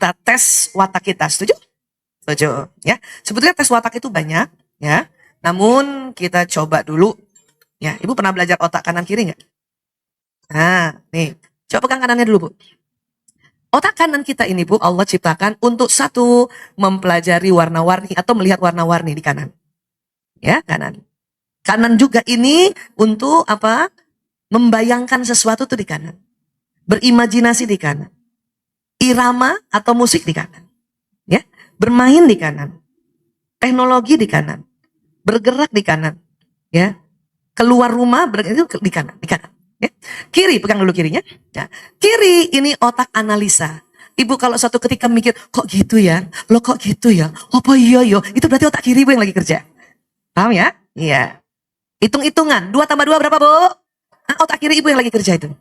kita tes watak kita. Setuju? Setuju. Ya. Sebetulnya tes watak itu banyak, ya. Namun kita coba dulu. Ya, Ibu pernah belajar otak kanan kiri nggak? Nah, nih. Coba pegang kanannya dulu, Bu. Otak kanan kita ini, Bu, Allah ciptakan untuk satu, mempelajari warna-warni atau melihat warna-warni di kanan. Ya, kanan. Kanan juga ini untuk apa? Membayangkan sesuatu tuh di kanan. Berimajinasi di kanan. Irama atau musik di kanan. Ya, bermain di kanan. Teknologi di kanan. Bergerak di kanan. Ya. Keluar rumah itu di kanan, Ya. Kiri, pegang dulu kirinya. Ya. Kiri ini otak analisa. Ibu kalau suatu ketika mikir, kok gitu ya? Loh kok gitu ya? Apa iya yo? Itu berarti otak kiri ibu yang lagi kerja. Paham ya? Iya. Hitung-hitungan, 2 tambah 2 berapa, Bu? Nah, otak kiri ibu yang lagi kerja itu.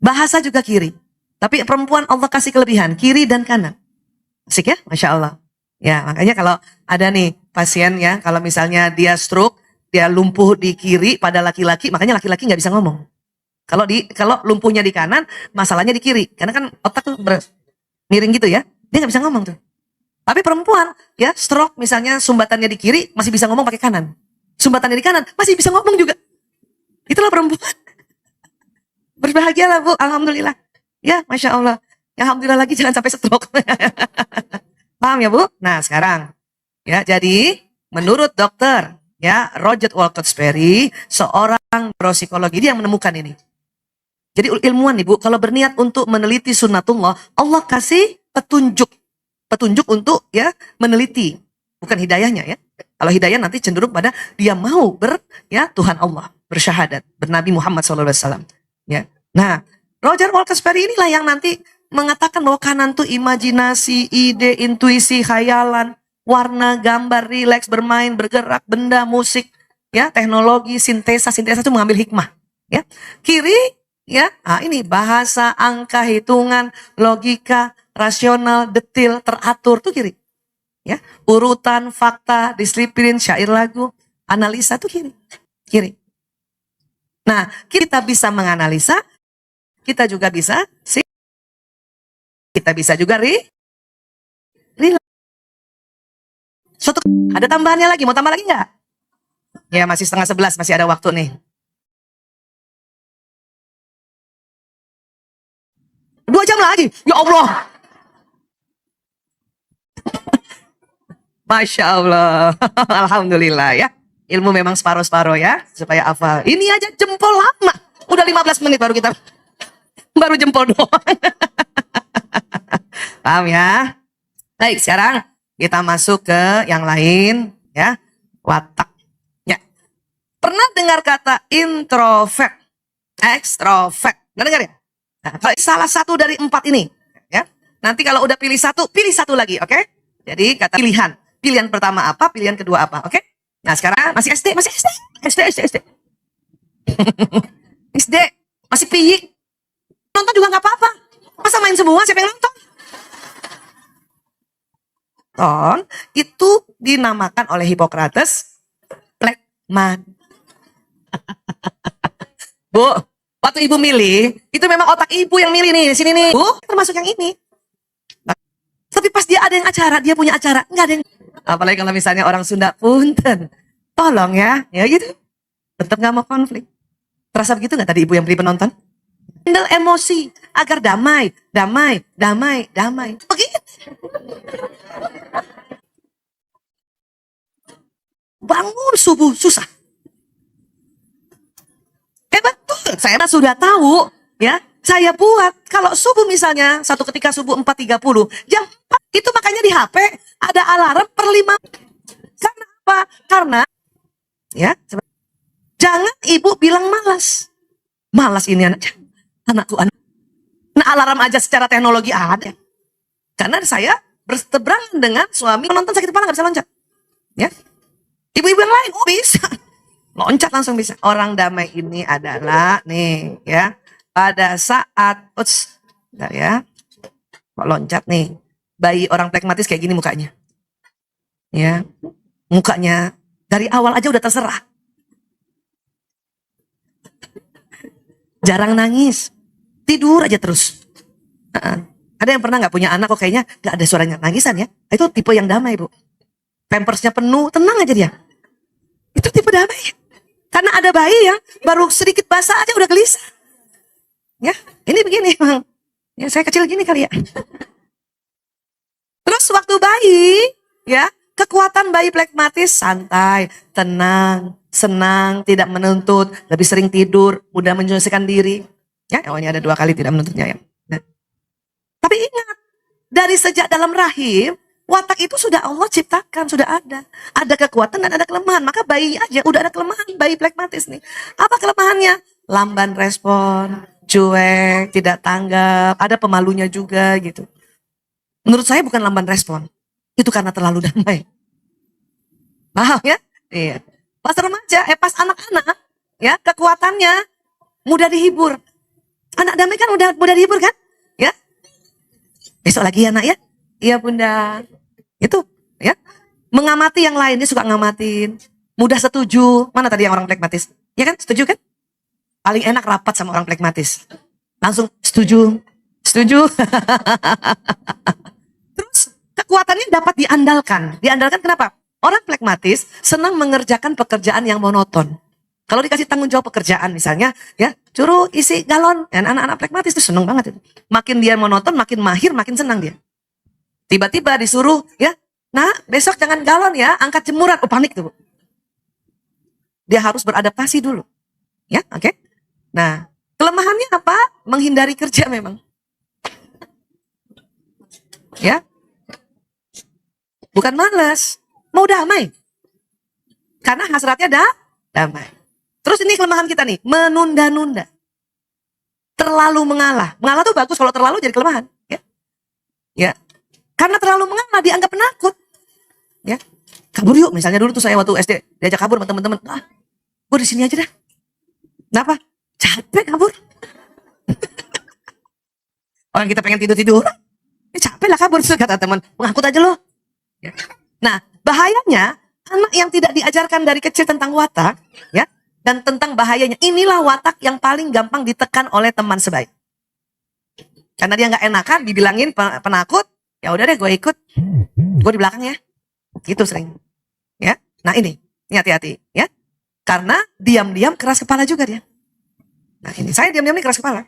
Bahasa juga kiri. Tapi perempuan Allah kasih kelebihan, kiri dan kanan. Asik ya? Masya Allah. Ya, makanya kalau ada nih pasien ya, kalau misalnya dia stroke, dia lumpuh di kiri pada laki-laki, makanya laki-laki nggak bisa ngomong. Kalau lumpuhnya di kanan, masalahnya di kiri. Karena kan otak tuh miring gitu ya, dia nggak bisa ngomong tuh. Tapi perempuan ya stroke misalnya sumbatannya di kiri masih bisa ngomong pakai kanan. Sumbatannya di kanan masih bisa ngomong juga. Itulah perempuan. Berbahagialah Bu, alhamdulillah. Ya, Masya Allah. Ya, alhamdulillah lagi jangan sampai stroke. Paham ya Bu? Nah sekarang ya jadi menurut dokter ya Roger Walcott-Sperry seorang neuropsikologi dia yang menemukan ini. Jadi ilmuwan nih Bu, kalau berniat untuk meneliti sunnatullah, Allah kasih petunjuk untuk ya meneliti, bukan hidayahnya ya. Kalau hidayah nanti cenderung pada dia mau ya Tuhan Allah, bersyahadat, bernabi Muhammad SAW. Ya. Nah, Roger Walcott-Sperry inilah yang nanti mengatakan bahwa kanan tuh imajinasi, ide, intuisi, khayalan, warna, gambar, rileks, bermain, bergerak, benda, musik, ya, teknologi, sintesa itu mengambil hikmah, ya. Kiri, ya, ini bahasa, angka, hitungan, logika, rasional, detil, teratur tuh kiri. Ya, urutan, fakta, disiplin, syair lagu, analisa tuh kiri. Nah, kita bisa menganalisa, kita juga bisa juga ada tambahannya lagi, mau tambah lagi nggak? Ya masih 10:30, masih ada waktu nih. 2 jam lagi, ya Allah. Masya Allah, alhamdulillah ya. Ilmu memang separuh-separuh ya, supaya hafal. Ini aja jempol lama, udah 15 menit baru jempol doang. Paham ya? Baik, sekarang kita masuk ke yang lain ya, watak. Ya. Pernah dengar kata introvert, ekstrovert? Nggak dengar ya? Nah, kalau salah satu dari 4 ini, ya. Nanti kalau udah pilih satu lagi, oke? Jadi kata pilihan pertama apa, pilihan kedua apa, oke? Nah sekarang masih SD, SD, SD, masih piyik. Nonton juga nggak apa-apa. Masa main semua, siapa yang nonton? Itu dinamakan oleh Hippocrates plekman. Bu, waktu ibu milih, itu memang otak ibu yang milih nih, di sini nih. Bu, termasuk yang ini. Tapi pas dia ada yang acara, dia punya acara, nggak ada yang. Apalagi kalau misalnya orang Sunda, punten, tolong ya gitu. Tetap nggak mau konflik. Terasa begitu nggak tadi ibu yang beli penonton? Handle emosi agar damai. Begitu. Bangun subuh susah. Betul, saya sudah tahu ya. Saya buat kalau subuh misalnya ketika subuh 4.30 jam 4 itu makanya di HP ada alarm per 5. Karena apa? Karena ya jangan ibu bilang malas. Malas ini anakku. Nah alarm aja secara teknologi ada. Karena saya berseberangan dengan suami menonton sakit kepala nggak bisa loncat. Ya. Ibu-ibu yang lain bisa. Loncat langsung bisa. Orang damai ini adalah nih ya. Pada saat bentar ya. Kok loncat nih. Bayi orang plekmatis kayak gini mukanya. Ya. Mukanya dari awal aja udah terserah. Jarang nangis. Tidur aja terus. Kan Ada yang pernah nggak punya anak kok kayaknya nggak ada suaranya nangisan ya? Itu tipe yang damai, Bu. Pampersnya penuh, tenang aja dia. Itu tipe damai. Karena ada bayi yang baru sedikit basah aja udah gelisah. Ya, ini begini, Bang. Ya, saya kecil gini kali ya. Terus waktu bayi, ya, kekuatan bayi plekmatis santai, tenang, senang, tidak menuntut, lebih sering tidur, mudah menyelesaikan diri. Ya, awalnya ada 2 kali tidak menuntutnya ya. Nah, tapi ingat, dari sejak dalam rahim, watak itu sudah Allah ciptakan, sudah ada. Ada kekuatan dan ada kelemahan. Maka bayi aja udah ada kelemahan, bayi plekmatis nih. Apa kelemahannya? Lamban respon, cuek, tidak tanggap, ada pemalunya juga gitu. Menurut saya bukan lamban respon. Itu karena terlalu damai. Paham ya? Iya. Pas remaja, pas anak-anak, ya kekuatannya mudah dihibur. Anak damai kan udah mudah dihibur kan? Ya. Besok lagi ya nak ya? Iya bunda. Itu ya. Mengamati yang lain, dia suka ngamatin. Mudah setuju. Mana tadi yang orang plekmatis? Ya kan? Setuju kan? Paling enak rapat sama orang plekmatis. Langsung setuju. Setuju. Terus kekuatannya dapat diandalkan. Diandalkan kenapa? Orang plekmatis senang mengerjakan pekerjaan yang monoton. Kalau dikasih tanggung jawab pekerjaan misalnya, ya suruh isi galon. Dan anak-anak plekmatis itu senang banget itu. Makin dia monoton, makin mahir, makin senang dia. Tiba-tiba disuruh, ya, nah besok jangan galon ya, angkat jemuran. Oh panik tuh. Dia harus beradaptasi dulu. Ya, oke. Nah, kelemahannya apa? Menghindari kerja memang. Ya. Bukan malas, mau damai. Karena hasratnya damai. Terus ini kelemahan kita nih, menunda-nunda. Terlalu mengalah. Mengalah tuh bagus, kalau terlalu jadi kelemahan. Ya. Ya. Karena terlalu mengalah dianggap penakut. Ya. Kabur yuk, misalnya dulu tuh saya waktu SD diajak kabur sama teman-teman. Ah, gue di sini aja dah. Kenapa? Capek kabur. Orang kita pengen tidur-tidur. Capek lah kabur, kata teman. Ngangkut aja loh. Ya. Nah, bahayanya anak yang tidak diajarkan dari kecil tentang watak, ya, dan tentang bahayanya. Inilah watak yang paling gampang ditekan oleh teman sebaik. Karena dia nggak enakan, dibilangin penakut, ya udah deh gue ikut, gue di belakang ya, gitu sering. Ya, nah ini hati-hati, ya, karena diam-diam keras kepala juga dia. Nah ini saya diam-diam nih keras kepala,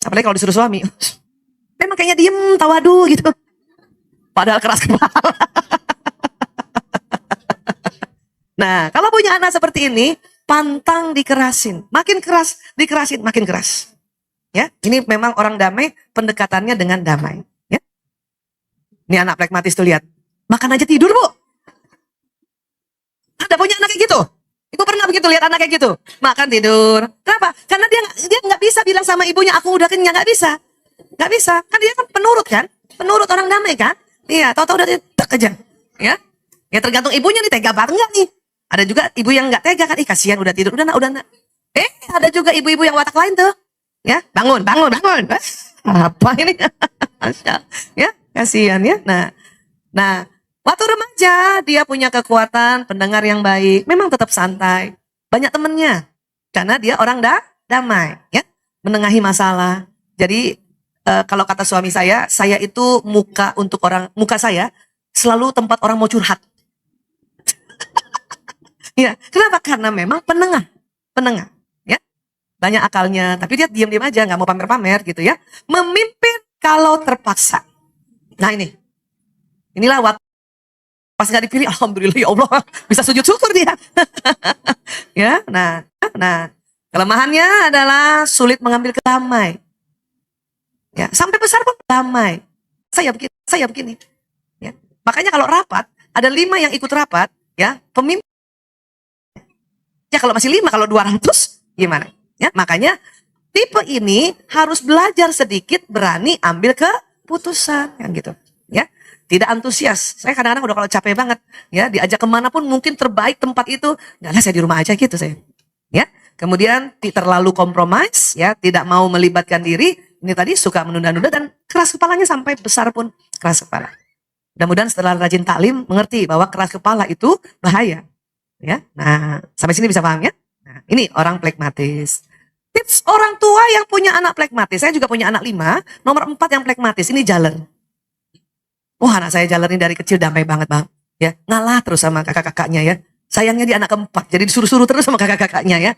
apalagi kalau disuruh suami, memang kayaknya diem tawadu gitu, padahal keras kepala. Nah, kalau punya anak seperti ini, pantang dikerasin. Makin keras, dikerasin, makin keras. Ya, ini memang orang damai, pendekatannya dengan damai. Ya. Ini anak plekmatis tuh lihat. Makan aja tidur, Bu. Ada punya anak kayak gitu? Ibu pernah begitu lihat anak kayak gitu? Makan tidur. Kenapa? Karena dia nggak bisa bilang sama ibunya, aku udah kenyang. Nggak bisa. Nggak bisa. Kan dia kan penurut kan? Penurut orang damai kan? Iya, tahu-tahu udah tak aja. Ya. Ya tergantung ibunya nih, tega banget nggak nih? Ada juga ibu yang nggak tega kan, kasihan udah tidur, udah nak. Ada juga ibu-ibu yang watak lain tuh, ya bangun. Apa ini? Ya kasihan ya. Nah, waktu remaja dia punya kekuatan pendengar yang baik, memang tetap santai, banyak temennya, karena dia orang damai, ya menengahi masalah. Jadi kalau kata suami saya itu muka saya selalu tempat orang mau curhat. Ya, kenapa? Karena memang penengah, ya, banyak akalnya, tapi dia diam-diam aja, nggak mau pamer-pamer gitu ya. Memimpin kalau terpaksa. Nah inilah pas nggak dipilih, alhamdulillah ya Allah, bisa sujud syukur dia. Ya, nah, kelemahannya adalah sulit mengambil damai. Ya, sampai besar pun damai. Saya begini. Ya, makanya kalau rapat ada 5 yang ikut rapat, ya, pemimpin. Ya kalau masih 5, kalau 200 gimana? Ya, makanya tipe ini harus belajar sedikit berani ambil keputusan yang gitu. Ya, tidak antusias. Saya kadang-kadang udah kalau capek banget, ya diajak kemana pun mungkin terbaik tempat itu, nggak lah saya di rumah aja gitu saya. Ya, kemudian terlalu kompromis, ya tidak mau melibatkan diri. Ini tadi suka menunda-nunda dan keras kepalanya sampai besar pun keras kepala. Mudah-mudahan setelah rajin taklim mengerti bahwa keras kepala itu bahaya. Ya, nah sampai sini bisa paham ya? Nah, ini orang plekmatis. Tips orang tua yang punya anak plekmatis. Saya juga punya anak 5, nomor 4 yang plekmatis. Ini jalan. Wah, anak saya jalan ini dari kecil damai banget, Bang. Ya, ngalah terus sama kakak-kakaknya ya. Sayangnya dia anak keempat, jadi disuruh-suruh terus sama kakak-kakaknya ya.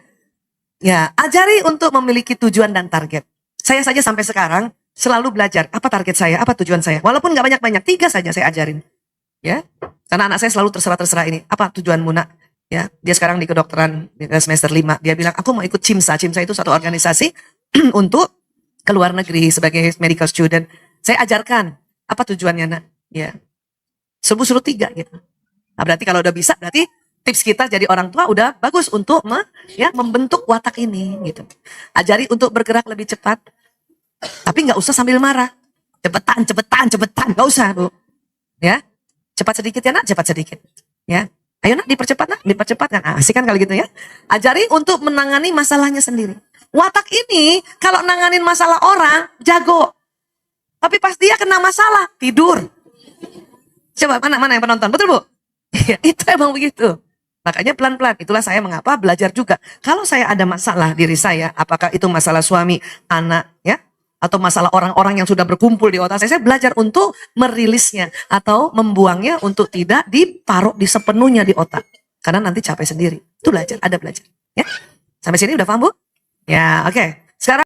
Ya, ajari untuk memiliki tujuan dan target. Saya saja sampai sekarang selalu belajar apa target saya, apa tujuan saya. Walaupun nggak banyak-banyak, 3 saja saya ajarin. Ya, karena anak saya selalu terserah-terserah ini. Apa tujuanmu, Nak? Ya, dia sekarang di kedokteran di semester 5. Dia bilang, aku mau ikut CIMSA. CIMSA itu satu organisasi untuk ke luar negeri sebagai medical student. Saya ajarkan apa tujuannya, Nak? Ya, suruh 3 gitu. Nah, berarti kalau udah bisa, berarti tips kita jadi orang tua udah bagus untuk membentuk watak ini gitu. Ajari untuk bergerak lebih cepat, tapi nggak usah sambil marah. Cepetan, nggak usah, Bu. Ya, cepat sedikit ya, Nak, cepat sedikit. Ya, ayo, Nak, dipercepat, Nak, dipercepat kan? Asik kan kalau gitu ya. Ajari untuk menangani masalahnya sendiri. Watak ini kalau nanganin masalah orang jago, tapi pas dia kena masalah tidur. Coba mana yang penonton, betul Bu? Itu emang begitu. Makanya pelan-pelan, itulah saya mengapa belajar juga. Kalau saya ada masalah diri saya, apakah itu masalah suami, anak, ya, atau masalah orang-orang yang sudah berkumpul di otak saya belajar untuk merilisnya atau membuangnya untuk tidak diparuh di sepenuhnya di otak. Karena nanti capek sendiri. Itu belajar, ada belajar. Ya, sampai sini udah paham Bu? Ya, oke. Sekarang